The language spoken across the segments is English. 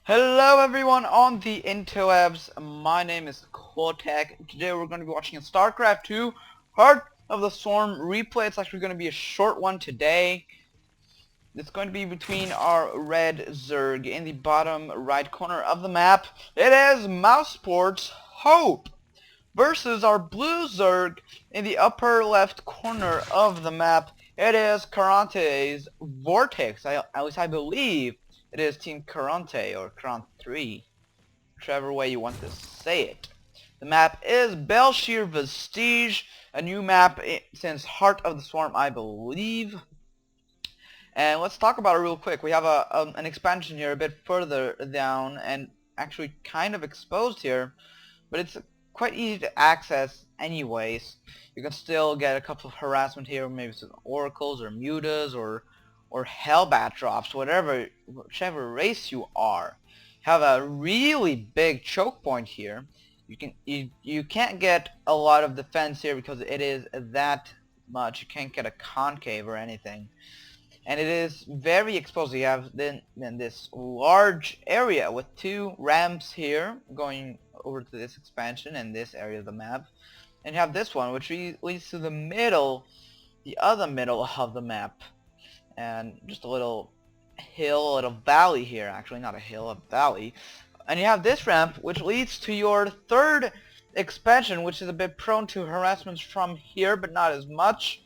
Hello everyone on the interwebs, my name is Cortec. Today we're going to be watching a Starcraft 2 Heart of the Storm replay. It's actually going to be a short one today. It's going to be between our red Zerg in the bottom right corner of the map. It is Mousesport's Hope versus our blue Zerg in the upper left corner of the map. It is Karante's VortiX. At least I believe it is Team Karante or Karant 3, whichever way you want to say it. The map is Bel'Shir Vestige, a new map since Heart of the Swarm, I believe. And let's talk about it real quick. We have an expansion here a bit further down and actually kind of exposed here, but it's quite easy to access anyways. You can still get a couple of harassment here, maybe some oracles or mutas or hellbat drops, whichever race you are. Have a really big choke point here. You can't get a lot of defense here because it is that much. You can't get a concave or anything. And it is very exposed. You have then this large area with two ramps here going over to this expansion and this area of the map. And you have this one which leads to the middle, the other middle of the map. And just a little hill, a little valley here. Actually not a hill, a valley. And you have this ramp which leads to your third expansion, which is a bit prone to harassments from here, but not as much.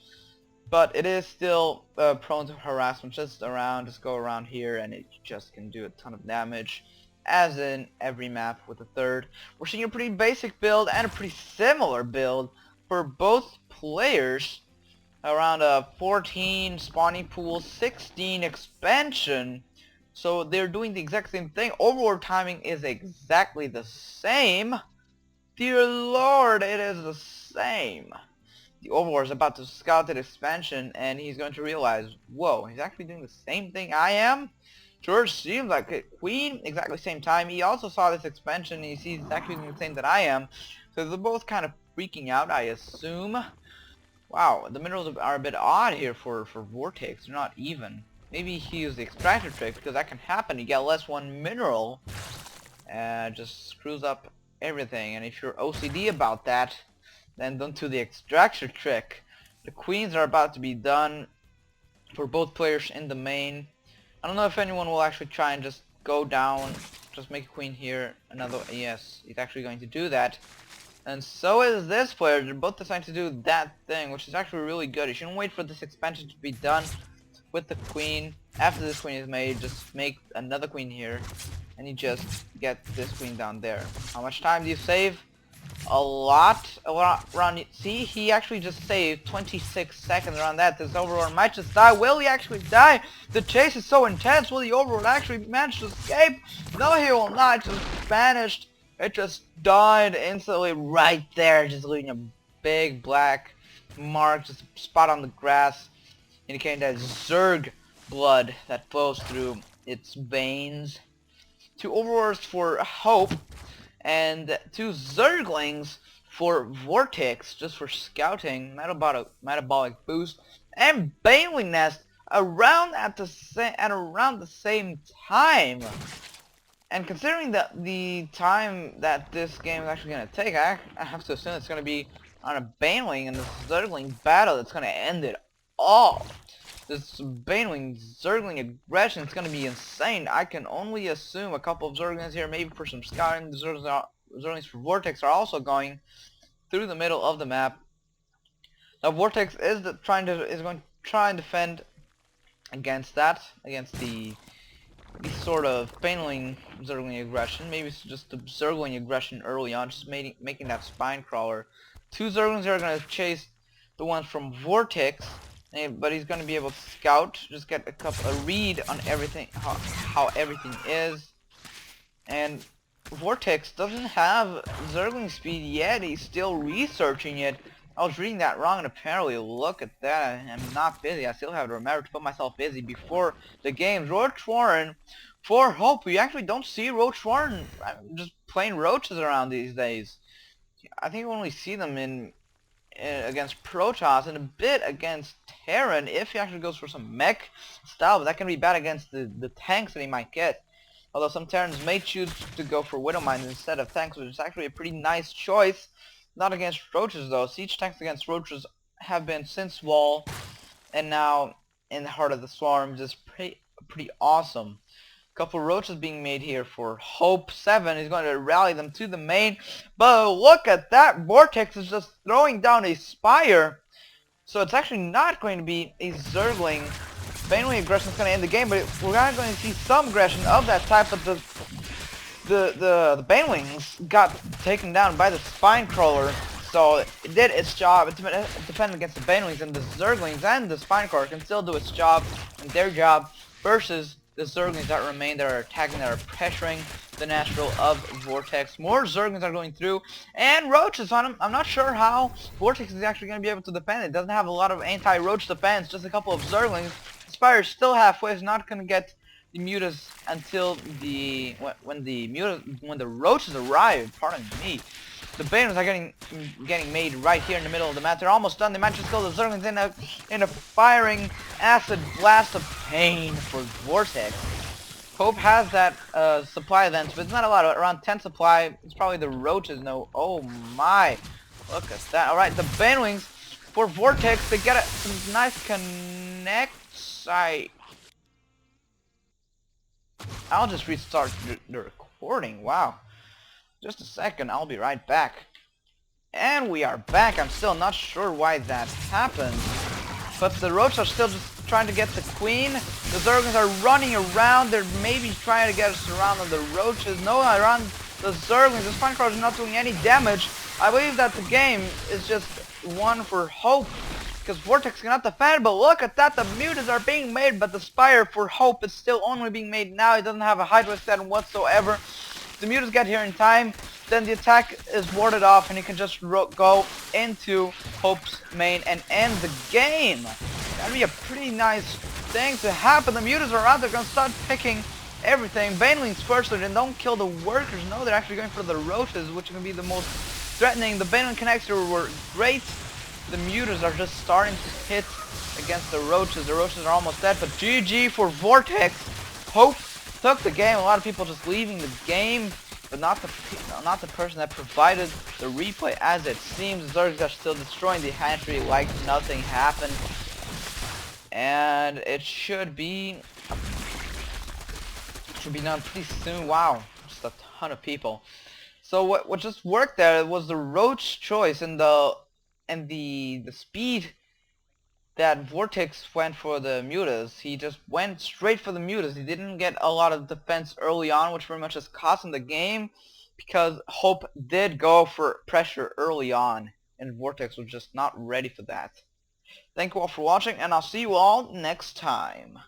But it is still prone to harassment. Just go around here, and it just can do a ton of damage, as in every map with the third. We're seeing a pretty basic build and a pretty similar build for both players. Around a 14 spawning pool, 16 expansion. So they're doing the exact same thing. Overlord timing is exactly the same. Dear Lord, it is the same. The Overlord is about to scout that expansion, and he's going to realize, whoa, he's actually doing the same thing I am? George seems like it. Queen, exactly same time. He also saw this expansion, and he sees he's actually doing the same that I am. So they're both kind of freaking out, I assume. Wow, the minerals are a bit odd here for VortiX. They're not even. Maybe he used the extractor trick, because that can happen. You get less one mineral, and just screws up everything. And if you're OCD about that, then don't do the extractor trick. The queens are about to be done for both players in the main. I don't know if anyone will actually try and just go down, just make a queen here. Another, yes, he's actually going to do that. And so is this player. They're both deciding to do that thing, which is actually really good. You shouldn't wait for this expansion to be done with the queen. After this queen is made, just make another queen here, and you just get this queen down there. How much time do you save? A lot around. See, he actually just saved 26 seconds around that. This Overlord might just die. Will he actually die? The chase is so intense. Will the Overlord actually manage to escape? No, he will not. Just vanished. It just died instantly right there, just leaving a big black mark, just a spot on the grass, indicating that Zerg blood that flows through its veins. Two Overlords for Hope, and two Zerglings for VortiX, just for scouting, metabolic boost, and Baneling Nest around the same time. And considering the time that this game is actually going to take, I have to assume it's going to be on a Baneling and the Zergling battle that's going to end it all. This Baneling Zergling aggression is going to be insane. I can only assume a couple of Zerglings here, maybe for some scouting. The Zerglings for VortiX are also going through the middle of the map. Now VortiX is going to try and defend against that, against the sort of Baneling Zergling aggression. Maybe it's just the Zergling aggression early on, just making that spine crawler. Two Zerglings are going to chase the ones from VortiX. But he's going to be able to scout, just get a read on everything, how everything is. And VortiX doesn't have Zergling speed yet. He's still researching it. I was reading that wrong, and apparently, look at that. I'm not busy. I still have to remember to put myself busy before the game. Roach Warren for Hope. We actually don't see Roach Warren, just plain roaches around these days. I think we only see them in against Protoss and a bit against Terran if he actually goes for some mech style, but that can be bad against the tanks that he might get. Although some Terrans may choose to go for Widow Mines instead of tanks, which is actually a pretty nice choice. Not against roaches though. Siege tanks against roaches have been since Wall, and now in the heart of the swarms is pretty awesome. Couple roaches being made here for hOpe 7. He's going to rally them to the main. But look at that. VortiX is just throwing down a Spire. So it's actually not going to be a Zergling. Banewing aggression is going to end the game, but we're not going to see some aggression of that type. But the Banelings got taken down by the Spine Crawler. So it did its job. It defended against the Banelings, and the Zerglings and the Spine Crawler can still do its job and their job versus the Zerglings that remain, that are attacking, that are pressuring the natural of VortiX. More Zerglings are going through, and roaches on him. I'm not sure how VortiX is actually going to be able to defend. It doesn't have a lot of anti-roach defense, just a couple of Zerglings. Spire is still halfway. It's not going to get the mutas until when the roaches arrive. Pardon me. The Baners are getting made right here in the middle of the map. They're almost done. They managed to kill the Zerglings in a firing acid blast of pain for VortiX. hOpe has that supply event, but it's not a lot. Around 10 supply. It's probably the roaches. No. Oh my! Look at that. All right, the Banelings for VortiX. They get some nice connects. I'll just restart the recording. Wow. Just a second, I'll be right back. And we are back. I'm still not sure why that happened. But the roaches are still just trying to get the queen. The Zerglings are running around. They're maybe trying to get us around on the roaches. No, around the Zerglings. The Spine Crawler is not doing any damage. I believe that the game is just one for hOpe, because VortiX cannot defend. But look at that, the mutas are being made, but the Spire for hOpe is still only being made now. It doesn't have a Hydra set whatsoever. The mutas get here in time, then the attack is warded off, and he can just go into hOpe's main and end the game. That'd be a pretty nice thing to happen. The mutas are out. They're gonna start picking everything. Banelings first, so they don't kill the workers. No, they're actually going for the roaches, which can be the most threatening. The Baneling connector were great. The mutas are just starting to hit against the roaches. The roaches are almost dead, but GG for VortiX. hOpe took the game. A lot of people just leaving the game, but not the person that provided the replay. As it seems, the Zergs are still destroying the hatchery like nothing happened, and it should be done pretty soon. Wow, just a ton of people. So what just worked there was the roach choice and the speed that VortiX went for the mutas. He just went straight for the mutas. He didn't get a lot of defense early on, which very much has cost him the game, because hOpe did go for pressure early on, and VortiX was just not ready for that. Thank you all for watching, and I'll see you all next time.